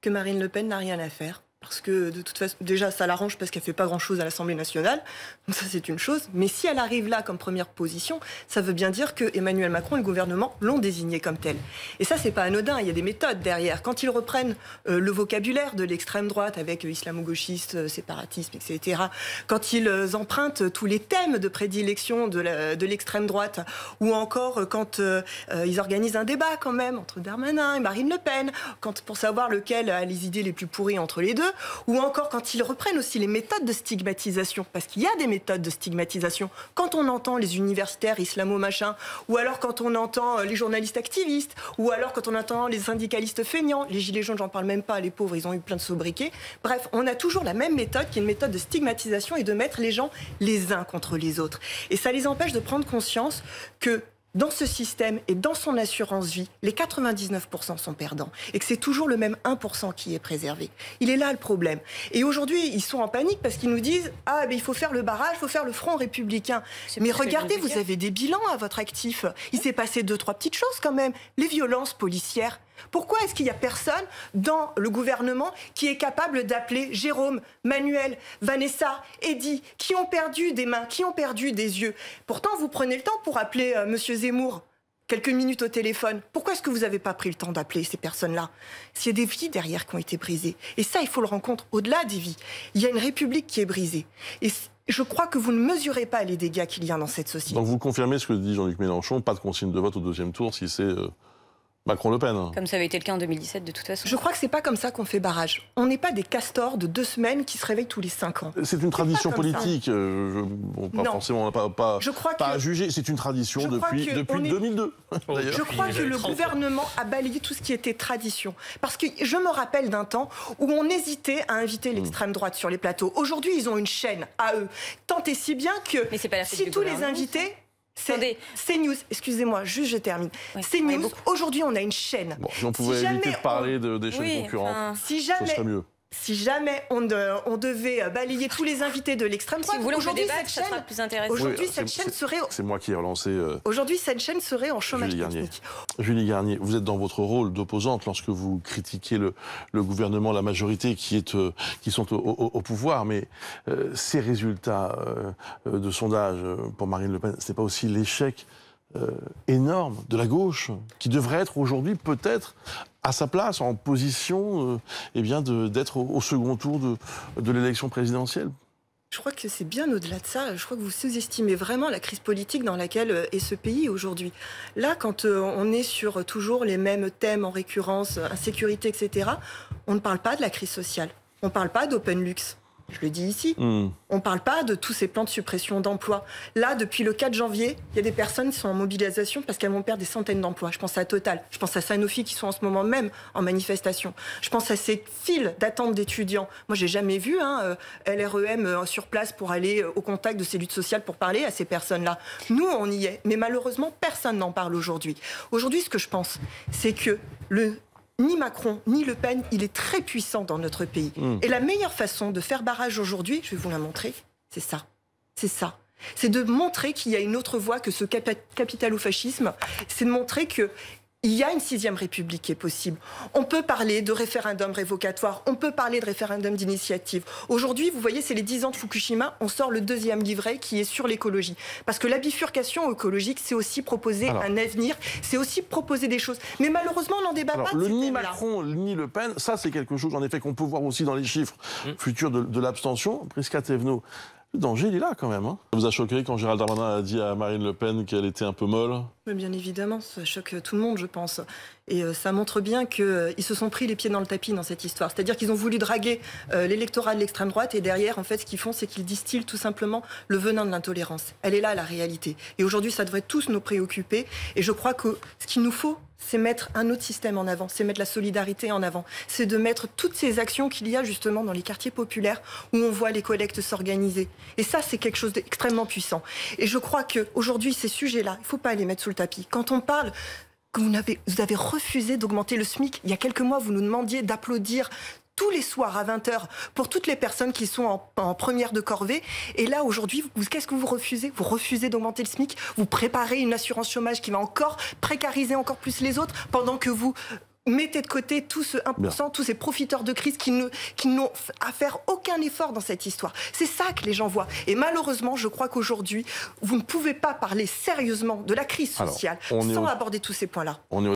que Marine Le Pen n'a rien à faire. Parce que de toute façon, déjà, ça l'arrange parce qu'elle ne fait pas grand-chose à l'Assemblée nationale. Donc ça, c'est une chose. Mais si elle arrive là comme première position, ça veut bien dire que Emmanuel Macron et le gouvernement l'ont désignée comme telle. Et ça, c'est pas anodin. Il y a des méthodes derrière. Quand ils reprennent le vocabulaire de l'extrême droite avec islamo-gauchiste, séparatisme, etc., quand ils empruntent tous les thèmes de prédilection de l'extrême droite, ou encore quand ils organisent un débat quand même entre Darmanin et Marine Le Pen, pour savoir lequel a les idées les plus pourries entre les deux, ou encore quand ils reprennent aussi les méthodes de stigmatisation, parce qu'il y a des méthodes de stigmatisation. Quand on entend les universitaires islamo-machin, ou alors quand on entend les journalistes activistes, ou alors quand on entend les syndicalistes feignants, les gilets jaunes, j'en parle même pas, les pauvres, ils ont eu plein de sobriquets. Bref, on a toujours la même méthode, qui est une méthode de stigmatisation et de mettre les gens les uns contre les autres. Et ça les empêche de prendre conscience que dans ce système et dans son assurance vie, les 99% sont perdants et que c'est toujours le même 1% qui est préservé. Il est là le problème. Et aujourd'hui, ils sont en panique parce qu'ils nous disent « Ah, mais il faut faire le barrage, il faut faire le front républicain. » Mais regardez, vous avez des bilans à votre actif. Il s'est passé 2-3 petites choses quand même. Les violences policières. Pourquoi est-ce qu'il n'y a personne dans le gouvernement qui est capable d'appeler Jérôme, Manuel, Vanessa, Eddy, qui ont perdu des mains, qui ont perdu des yeux? Pourtant, vous prenez le temps pour appeler Monsieur Zemmour quelques minutes au téléphone. Pourquoi est-ce que vous n'avez pas pris le temps d'appeler ces personnes-là? S'il y a des vies derrière qui ont été brisées. Et ça, il faut le rendre compte au-delà des vies. Il y a une République qui est brisée. Et je crois que vous ne mesurez pas les dégâts qu'il y a dans cette société. Donc vous confirmez ce que dit Jean-Luc Mélenchon, pas de consigne de vote au deuxième tour si c'est Macron-Le Pen. Comme ça avait été le cas en 2017 de toute façon. Je crois que c'est pas comme ça qu'on fait barrage. On n'est pas des castors de 2 semaines qui se réveillent tous les 5 ans. C'est une tradition politique. Pas forcément, pas à juger. C'est une tradition depuis 2002. Je crois que le gouvernement a balayé tout ce qui était tradition. Parce que je me rappelle d'un temps où on hésitait à inviter l'extrême droite sur les plateaux. Aujourd'hui, ils ont une chaîne à eux. Tant et si bien que si tous les invités... C'est News, excusez-moi, juste je termine. Ouais, c'est News, aujourd'hui on a une chaîne. Bon, si on pouvait éviter de parler des chaînes concurrentes, ce serait mieux. Si jamais on devait balayer tous les invités de l'extrême droite, aujourd'hui cette chaîne serait... C'est moi qui ai relancé... Aujourd'hui, cette chaîne serait en chômage technique. Julie Garnier, vous êtes dans votre rôle d'opposante lorsque vous critiquez le gouvernement, la majorité qui sont au pouvoir, mais ces résultats de sondage pour Marine Le Pen, ce n'est pas aussi l'échec énorme de la gauche, qui devrait être aujourd'hui peut-être à sa place, en position d'être au second tour de l'élection présidentielle? Je crois que c'est bien au-delà de ça. Je crois que vous sous-estimez vraiment la crise politique dans laquelle est ce pays aujourd'hui. Là, quand on est sur toujours les mêmes thèmes en récurrence, insécurité, etc., on ne parle pas de la crise sociale. On ne parle pas d'open luxe. Je le dis ici. On ne parle pas de tous ces plans de suppression d'emplois. Là, depuis le 4 janvier, il y a des personnes qui sont en mobilisation parce qu'elles vont perdre des centaines d'emplois. Je pense à Total, je pense à Sanofi qui sont en ce moment même en manifestation. Je pense à ces files d'attente d'étudiants. Moi, j'ai jamais vu LREM sur place pour aller au contact de ces luttes sociales pour parler à ces personnes-là. Nous, on y est. Mais malheureusement, personne n'en parle aujourd'hui. Aujourd'hui, ce que je pense, c'est que ni Macron, ni Le Pen, il est très puissant dans notre pays. Et la meilleure façon de faire barrage aujourd'hui, je vais vous la montrer, c'est ça. C'est ça. C'est de montrer qu'il y a une autre voie que ce capitalo-fascisme. C'est de montrer que il y a une 6e République qui est possible. On peut parler de référendum révocatoire, on peut parler de référendum d'initiative. Aujourd'hui, vous voyez, c'est les 10 ans de Fukushima, on sort le 2e livret qui est sur l'écologie. Parce que la bifurcation écologique, c'est aussi proposer un avenir, c'est aussi proposer des choses. Mais malheureusement, on n'en débat pas. Ni Macron, ni Le Pen, ça c'est quelque chose, en effet, qu'on peut voir aussi dans les chiffres futurs de l'abstention. Prisca Thévenot, le danger, il est là quand même. Ça vous a choqué quand Gérald Darmanin a dit à Marine Le Pen qu'elle était un peu molle? Mais bien évidemment, ça choque tout le monde, je pense. Et ça montre bien qu'ils se sont pris les pieds dans le tapis dans cette histoire. C'est-à-dire qu'ils ont voulu draguer l'électorat de l'extrême droite et derrière, en fait, ce qu'ils font, c'est qu'ils distillent tout simplement le venin de l'intolérance. Elle est là, la réalité. Et aujourd'hui, ça devrait tous nous préoccuper. Et je crois que ce qu'il nous faut, c'est mettre un autre système en avant, c'est mettre la solidarité en avant, c'est de mettre toutes ces actions qu'il y a justement dans les quartiers populaires où on voit les collectes s'organiser. Et ça, c'est quelque chose d'extrêmement puissant. Et je crois qu'aujourd'hui, ces sujets-là, il ne faut pas les mettre sous le tapis. Quand on parle que vous avez refusé d'augmenter le SMIC, il y a quelques mois, vous nous demandiez d'applaudir tous les soirs à 20h pour toutes les personnes qui sont en première de corvée. Et là, aujourd'hui, qu'est-ce que vous refusez? Vous refusez d'augmenter le SMIC. Vous préparez une assurance chômage qui va encore précariser encore plus les autres pendant que vous mettez de côté tout ce 1%, tous ces profiteurs de crise qui n'ont à faire aucun effort dans cette histoire. C'est ça que les gens voient. Et malheureusement, je crois qu'aujourd'hui, vous ne pouvez pas parler sérieusement de la crise sociale sans aborder tous ces points-là.